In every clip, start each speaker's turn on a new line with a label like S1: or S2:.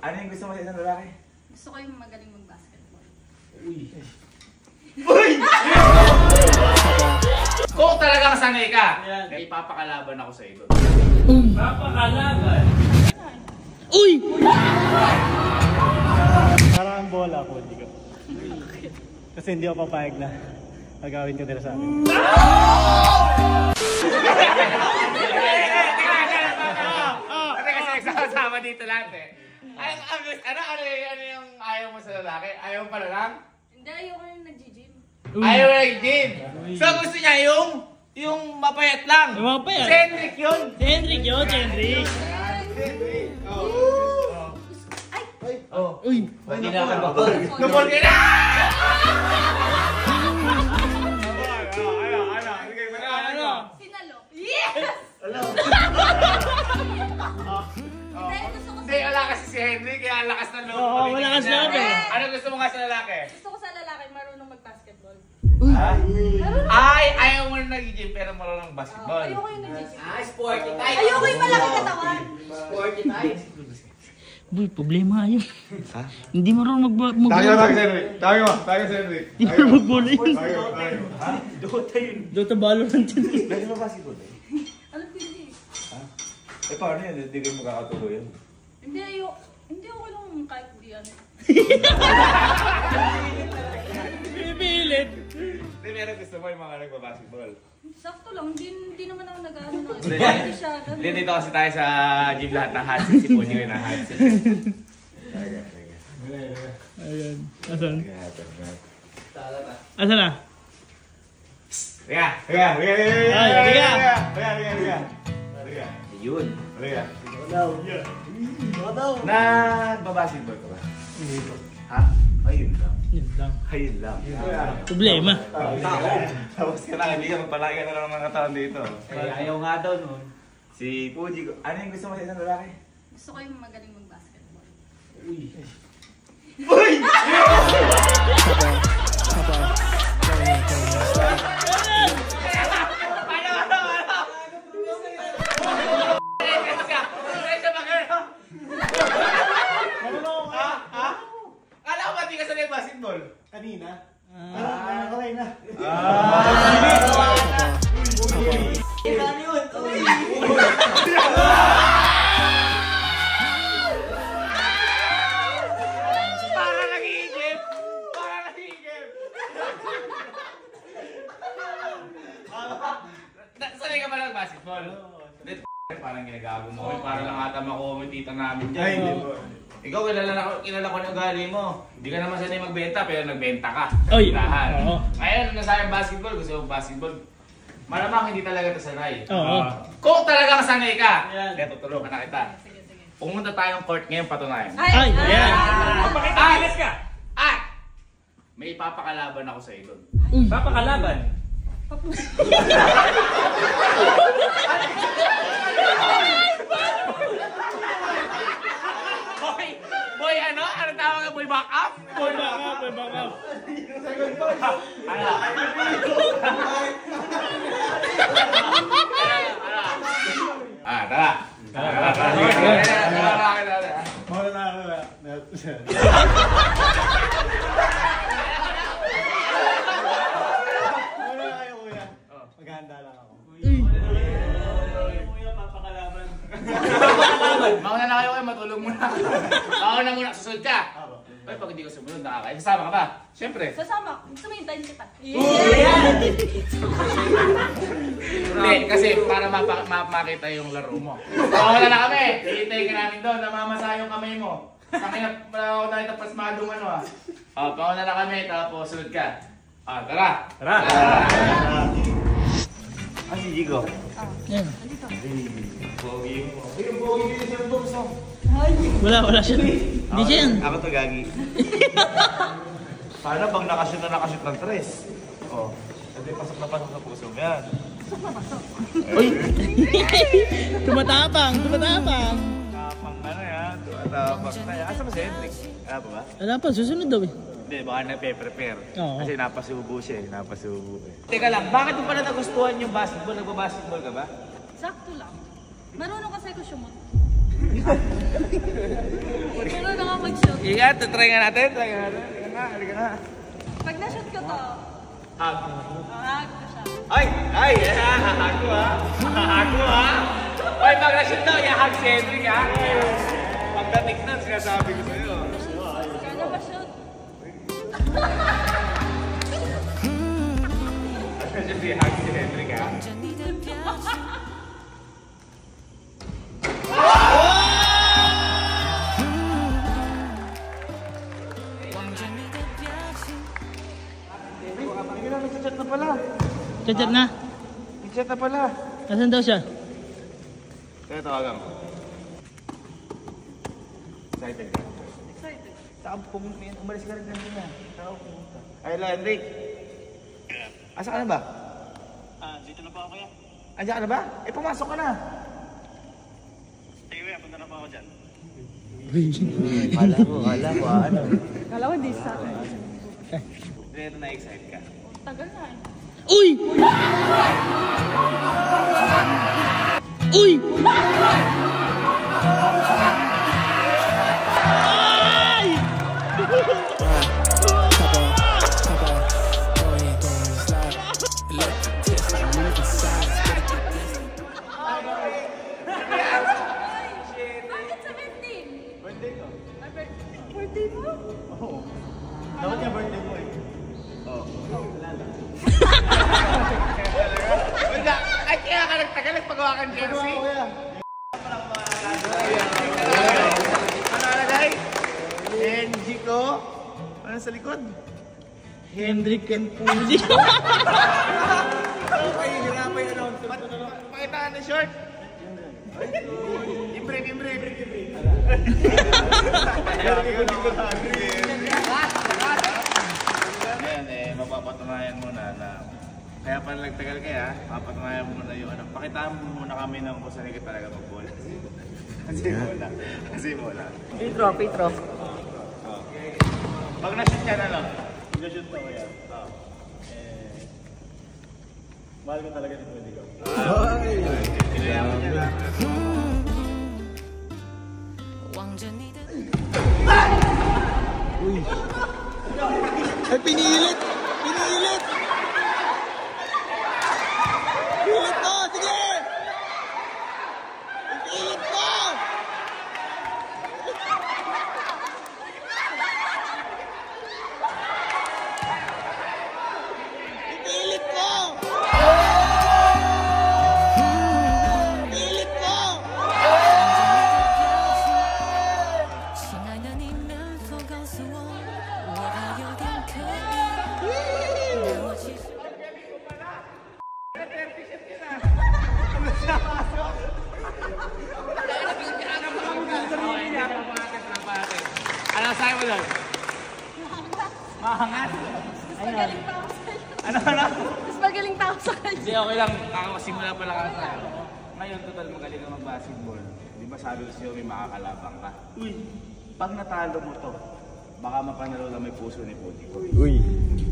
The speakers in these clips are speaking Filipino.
S1: Ano yung gusto mo sa isang lalaki?
S2: Gusto ko yung magaling mag-basketball.
S1: Uy! Uy! Kung talagang sanay ka, may ipapakalaban ako sa iyo.
S3: Papakalaban?
S4: Uy!
S3: Parang ang bola po, hindi ko. Kasi hindi ako papayag na agawin ka nila sa akin.
S1: Kasi nagsasama dito lahat eh. Ano yung ayaw mo sa lalaki? Ayaw mo pala lang?
S2: Hindi, ayoko yung nag-gym.
S1: Ayaw mo nag-gym. So gusto niya yung mapayat lang.
S4: Yung mapayat?
S1: Si Hendrik yun.
S4: Si Hendrik yun, si Hendrik. Uy!
S1: Hindi na ako bakol. Nabol ka na! Ano?
S2: Sinalo. Yes!
S1: Hindi, wala kasi si Hendrik, kaya lakas ng loob.
S4: Oo, malakas na loob eh.
S1: Ano gusto mo nga sa lalaki?
S2: Gusto ko sa lalaki marunong mag-basketball.
S1: Ay, ayaw mo na nag-gym pero marunong basketball.
S2: Ayoko yung nag-gym.
S5: Sporty type.
S2: Ayoko yung malaki katawan.
S5: Sporty type.
S4: Boy, problema yun. Ha? Hindi marunong mag-bola.
S1: Tayo si Hendrik.
S4: Hindi marunong mag-bola yun.
S1: Tayo. Ha? Dota yun.
S4: Dota Valorant yun.
S1: Lagi mo basketball eh?
S2: Alam ko hindi.
S1: Ha? Eh paano yan? Hindi kayo magkakatuloy yan.
S2: Hindi, hindi ako lang kahit di ano.
S4: Pipilit.
S1: Hindi, meron gusto mo yung mga nagbabasketball.
S2: Sakto lang, hindi naman ako nag-ano na. Hindi siya.
S1: Hindi, dito kasi tayo sa gym lahat ng hot seat. Si Puji ko yung hot seat.
S4: Ayan. Asan? Asan na?
S1: Riga! Yun. Riga. Nagbabasketball ka ba?
S3: Hindi po.
S1: Ha? Ayun lang.
S4: Yun lang.
S1: Ayun lang.
S4: Problema.
S1: Tapos ka na, hindi ka magpalagay na lang ng mga taon dito.
S5: Ayaw nga daw nun.
S1: Si Puji, ano yung gusto mo sa isang lalaki?
S2: Gusto ko yung magaling mag-basketball.
S1: Uy! Kala ko ba di ka sanay basketball?
S3: Kanina? Nakakaway na.
S5: Ano yun?
S1: Para nag-iigip! Sanay ka ba ng basketball? Hindi, parang ginagago mo. Parang lang ata makumitita namin dyan.
S3: Ay, hindi po.
S1: Ikaw, kilala ko ng ugali mo. Hindi ka naman sanay magbenta, pero nagbenta ka.
S4: Oy!
S1: Lahat.
S4: Oo.
S1: Ngayon, nasayang basketball, gusto mo basketball. Malamang hindi talaga ito sanay.
S4: Oo.
S1: Kung talagang sanay ka,
S5: Yan.
S1: kaya tutulungan na kita.
S2: Sige.
S1: Pumunta tayong court ngayon, patunayan.
S4: Ay, ayan.
S1: Pakita ka! At may ipapakalaban ako sa iyo.
S5: Papakalaban?
S1: Boy, ano? Ano tawag ka? Boy back up?
S4: Boy back up.
S1: Ano? Tara.
S3: Mawala na ako na. Mawala na kayo kuya. Maghahanda lang ako. Kuya, papakalaban.
S1: Mauna na kayo matulog muna. Mauna muna, susunod ka. Ay, pag hindi ko sumunod, nakakain. Sasama ka ba? Siyempre.
S2: Sasama. Gusto mo hintayin kita.
S1: Hindi, kasi para makita yung laro mo. Mauna na kami. Hihintay ka namin doon. Namamasa yung kamay mo. Sakin na tayo pasmadong ano ah. Pauna na kami, tapos sunod ka. Tara. Si Jigo.
S4: Yan.
S1: Pogi mo. Yung pogi dito siya yung box mo.
S4: Wala siya. Hindi siya yan.
S1: Ako to, Gagi. Paano pag nakashoot ng tres? Oh, hindi pasok na pasok sa puso mo yan.
S4: Uy! Tumatapang.
S1: Tapang ano yan? Tapang na yan. Asa ba si Hendrik? Wala pa ba?
S4: Wala pa, susunod daw eh.
S1: Hindi, baka nagpe-prepare.
S4: Oo.
S1: Kasi napasubo siya eh. Teka lang, bakit mo pala nagustuhan yung basketball? Nagbabasketball ka ba?
S2: Sakto lang. Marunong kasi ako sumot. Marunong
S1: Ingat, try nga natin. Halika nga.
S2: Pag na-shoot ko to,
S1: Hug.
S2: hag ko siya.
S1: Ay! Hahago ha! Ay, pag na-shoot daw, i-hug si Henry ha? Pagdating na, sinasabi ko sa'yo.
S2: Kaya ba shoot?
S1: Kasi i-hug si Henry ha? Chat na pala.
S4: Chat na.
S1: Chat na pala.
S4: Nasaan daw siya?
S1: Kaya tawagan mo. Excited ka?
S2: Excited.
S1: Saan umalis ka rin kanina? Saan pumunta? Ay, hello, Henrik. Asa ka na ba?
S3: Dito na po ako kaya.
S1: Andiyan ka na ba? Eh, pumasok ka na.
S3: Anyway, punta na po ako dyan.
S5: Kala ko, ano.
S2: Kala ko di sa akin.
S1: Dito na-excite ka.
S2: Tagal na eh.
S4: Uy! Uy! Ay!
S2: Bakit 17?
S1: Birthday ko.
S2: Birthday mo?
S1: Oo.
S3: Dapat yung birthday mo eh.
S1: Wala! Ay, kaya ka nagtagal nagpagawa kang jersey. Ano nalagay? Henry ko. Ano sa likod?
S4: Hendrik and Puji.
S1: Okay, hirapan yung announcement. Pakita ka ng short. Imbre. Ayan, mapapatunayan muna na kaya pala nagtagal kaya, mapatunayan mo muna yung ano. Pakitaan mo muna kami ng kung saan ka talaga mag-bola. Kasi bola.
S5: Pitro.
S1: Okay. Pag na-shoot ka na lang.
S3: Nag-shoot na ko yan. Mahal ko talaga si Pwede ko.
S6: Ay, pinilit! Pinilit mo! Sige! Pinilit mo! Pinilit mo! Pinilit mo!
S7: 亲爱的，你能否告诉我，我还有点可疑，但我其实。
S1: Ano sa'yo mo doon? Mahangat?
S2: Mas magaling pa ako sa'yo.
S1: Ano?
S2: Mas magaling pa ako sa kanya.
S1: Hindi, okay lang. Kakasimula pa lang ako sa'yo. Ngayon, total magaling ka mag-basketball. Di ba sabi ko sa'yo may makakalabang ka? Uy, pag natalo mo to, baka mapanalo lang may puso ni Puti.
S6: Uy!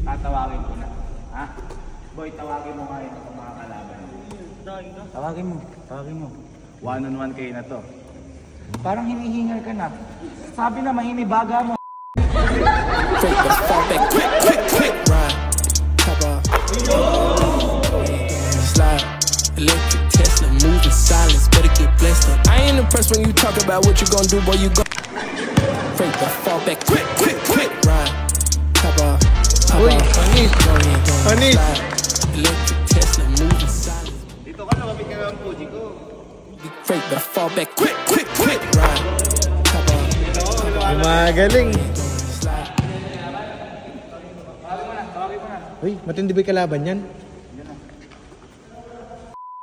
S1: Tatawagin ko na. Ha? Boy, tawagin mo ngayon kung makakalaban. Tawagin mo. One-on-one kayo na to. Parang hinihingal ka na. Sabi na mahinibaga mo.
S6: Fake the fall back quick, ride, top off, slide, electric Tesla, moving silence, better get blessed up. I ain't impressed when you talk about what you gon' do, boy, you gon' fake the fall back quick, ride, top off, slide, electric Tesla, moving silence.
S1: Dito ka na, mabig ka ng Puji ko.
S6: Fake the fall back quick, ride, top off,
S8: Magaling.
S1: Tawagin mo na.
S8: Uy, matindi ba yung kalaban yan?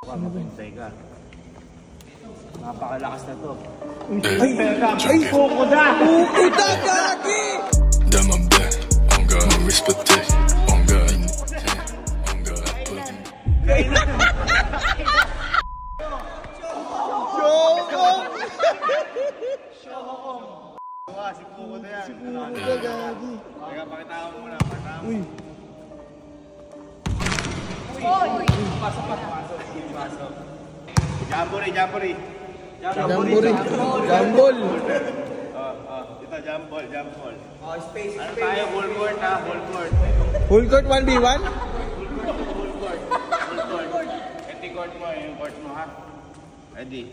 S1: Baka mapintay ka. Napakalakas na to.
S8: Ay, kukuda!
S6: Kukuda, gagi!
S9: Dans ma bed, on God respecté, on God, on God pussy.
S1: Si Kukuda yan.
S8: Si Kukuda, gagi.
S1: Teka, pakita mo muna.
S8: Uy,
S1: Pasok. Jamboree.
S8: Jambol.
S1: Ito
S3: Ito, jump ball.
S5: Oh, space.
S3: Ano tayo? Full court ha, full court.
S8: Full court 1v1?
S3: Full court. Ito court mo, yung court mo ha. Ready?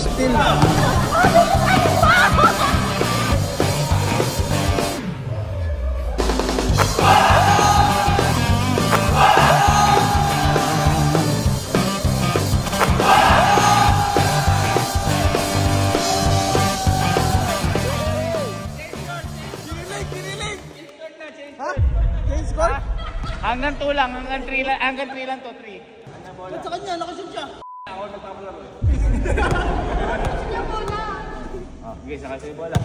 S8: Still.
S1: Hanggang 2 lang, hanggang 3 lang to, 3.
S3: Ba't sa kanya? Nakasin siya. Ako nagpapalaro.
S1: Oh, sige, saka sa'yo bola.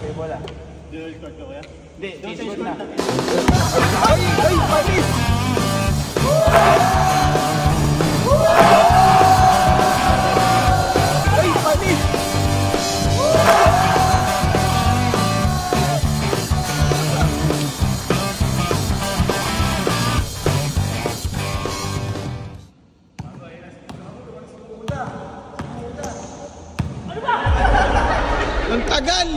S3: Dual court ka kuya?
S1: Hindi, t-shirt na.
S8: Ay, panis! Ay, panis! Ang tagal!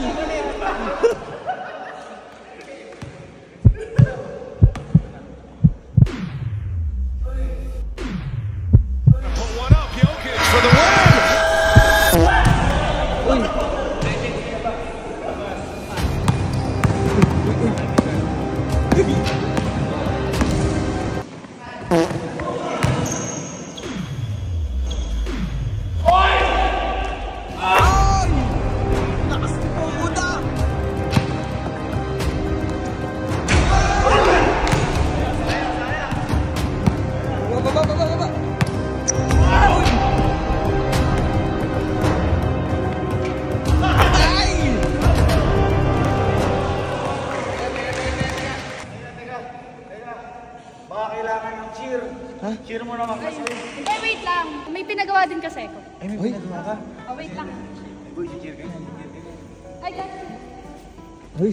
S1: Cheer mo naman kasi.
S2: Hindi, wait lang. May pinagawa din kasi ako.
S8: Ay, may pinagawa ka?
S2: Oh, wait lang.
S3: Boy, si cheer ka na.
S2: Ay, ganun.
S8: Uy!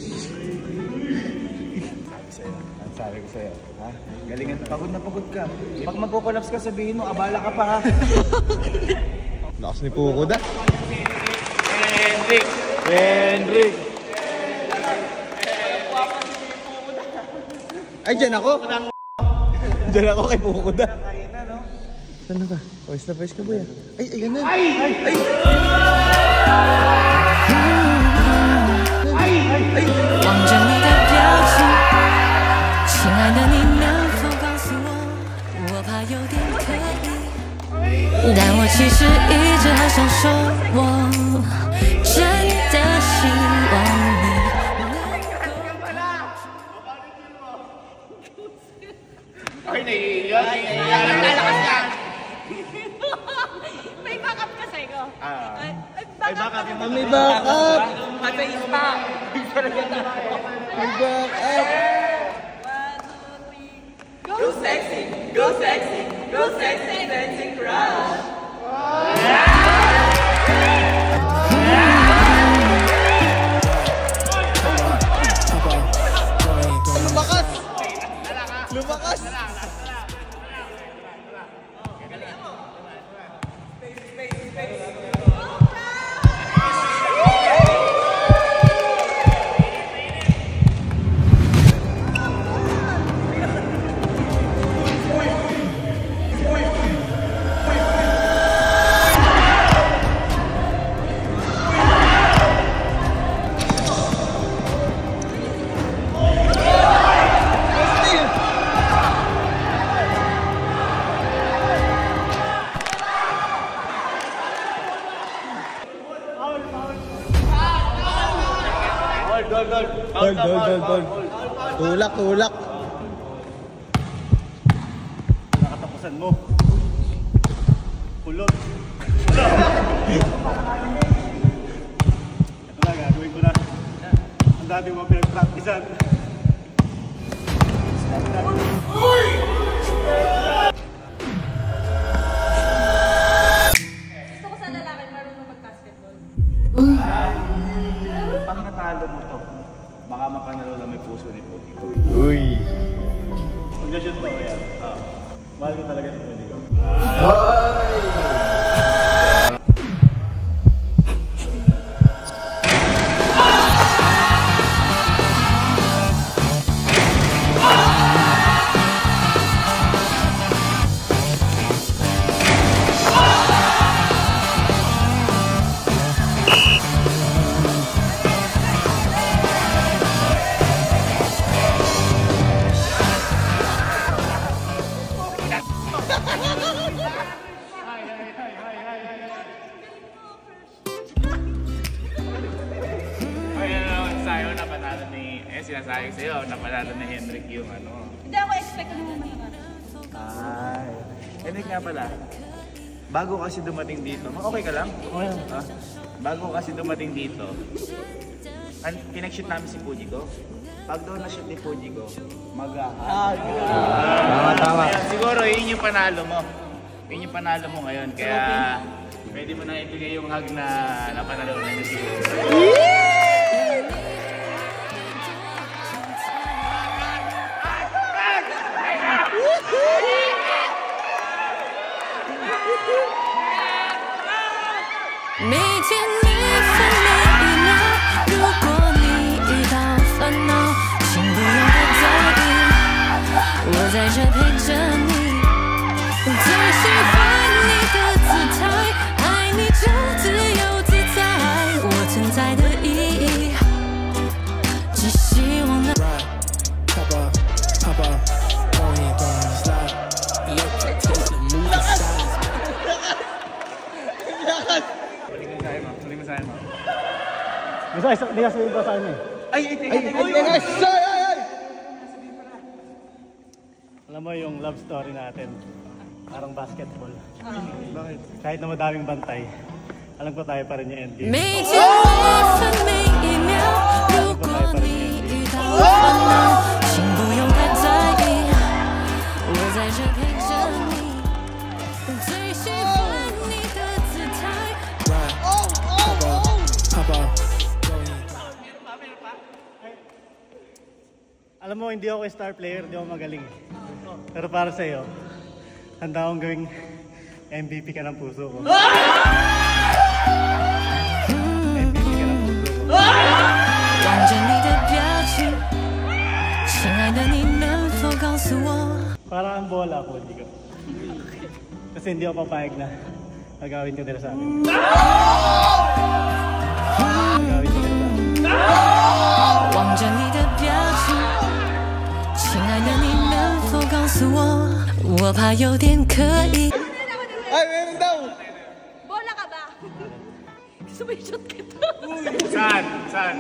S5: Ang sabi ko sa'yo, ha? Galingan, pagod na pagod ka. Pag magko-collapse ka, sabihin mo, abala ka pa ha.
S8: Lakas ni Pukuda.
S1: Hendrik!
S8: Ay, dyan ako! Dyan ako kay Pukuda. Saan na ka? Pawis na pawis ka, boy. Ay, ayan na. Ay!
S7: 望着你的表情，亲爱的你能否告诉我，我怕有点可疑，但我其实一直很想说，我真的希望你能够。
S1: Ay, naiiyak. Lalakas yan.
S2: May backup kasi ko. Ay,
S3: Ay, baka
S8: May backup!
S1: Patay pa.
S8: May backup!
S2: Go sexy, go sexy, go sexy, dancing crush.
S8: Lumakas! Lumakas! Dol. Tulak.
S3: nakatapusan mo. Kulot. Ito na, gagawin ko na. Ang dami mo pinag-practicean.
S2: Gusto ko sa lalaki marunong mag-cast.
S5: talo mo to, baka mapanalo lang may puso ni Puti ko.
S8: Uy.
S3: Mag-shoot ba ko yan? Mahal ko talaga ni Puti ko.
S1: Sinasabi sa'yo, napanalo ni Henrik yung ano.
S2: Hindi ako expect na naman naman.
S5: Ay. Henrik nga pala, bago kasi dumating dito, okay ka lang?
S3: Okay lang.
S5: Ha? Bago kasi dumating dito, pinag-shoot namin si Puji ko. Pag doon na-shoot ni Puji ko,
S8: Tama.
S1: Siguro yun yung panalo mo. Yun yung panalo mo ngayon. Kaya pwede mo na ibigay yung hug na napanalo na niya siguro.
S3: Hindi ka sabihin pa sa kanya eh.
S8: Ay!
S3: Alam mo yung love story natin, parang basketball. Bakit? Kahit na madaming bantay, alam ko tayo pa rin yung NBA. Alam mo, hindi ako star player, hindi ako magaling. Pero para sa'yo, handa akong gawing MVP ka ng puso ko. MVP ka ng puso ko.
S7: 望着你的表情，亲爱的你能否告诉我？
S3: Parang ang bola ko, hindi ko. Kasi hindi ako papayag na nagawin ka nila sa akin. Nagawin ka nila sa akin.
S7: 望着你的表情，亲爱的你能否告诉我？我怕有点可疑。
S8: Ay, meron daw!
S2: Bola ka ba? Gusto mo i-shoot kita?
S1: Saan?